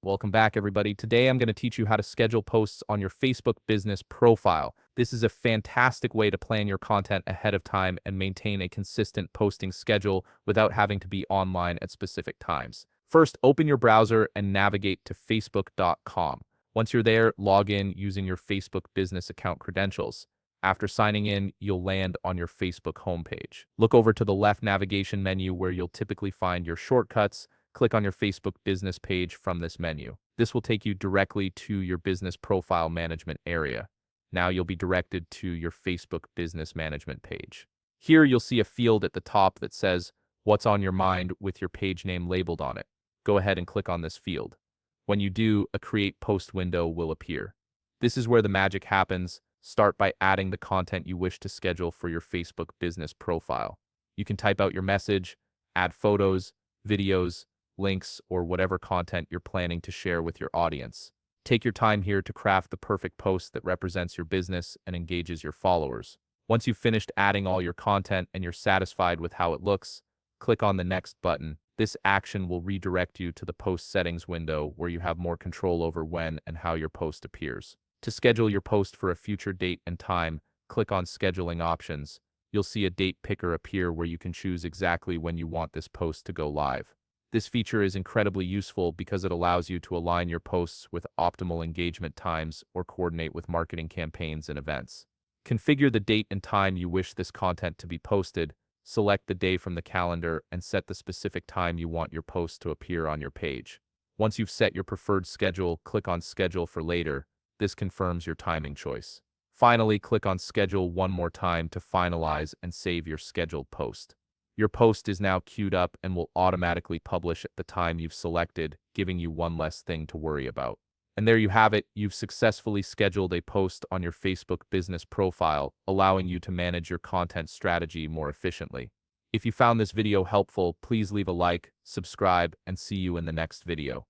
Welcome back, everybody. Today, I'm going to teach you how to schedule posts on your Facebook business profile. This is a fantastic way to plan your content ahead of time and maintain a consistent posting schedule without having to be online at specific times. First, open your browser and navigate to facebook.com. Once you're there, log in using your Facebook business account credentials. After signing in, you'll land on your Facebook homepage. Look over to the left navigation menu where you'll typically find your shortcuts. Click on your Facebook business page from this menu. This will take you directly to your business profile management area. Now you'll be directed to your Facebook business management page. Here you'll see a field at the top that says, "What's on your mind?" with your page name labeled on it. Go ahead and click on this field. When you do, a Create Post window will appear. This is where the magic happens. Start by adding the content you wish to schedule for your Facebook business profile. You can type out your message, add photos, videos, links, or whatever content you're planning to share with your audience. Take your time here to craft the perfect post that represents your business and engages your followers. Once you've finished adding all your content and you're satisfied with how it looks, click on the Next button. This action will redirect you to the Post Settings window where you have more control over when and how your post appears. To schedule your post for a future date and time, click on Scheduling Options. You'll see a date picker appear where you can choose exactly when you want this post to go live. This feature is incredibly useful because it allows you to align your posts with optimal engagement times or coordinate with marketing campaigns and events. Configure the date and time you wish this content to be posted, select the day from the calendar, and set the specific time you want your post to appear on your page. Once you've set your preferred schedule, click on Schedule for later. This confirms your timing choice. Finally, click on Schedule one more time to finalize and save your scheduled post. Your post is now queued up and will automatically publish at the time you've selected, giving you one less thing to worry about. And there you have it. You've successfully scheduled a post on your Facebook business profile, allowing you to manage your content strategy more efficiently. If you found this video helpful, please leave a like, subscribe, and see you in the next video.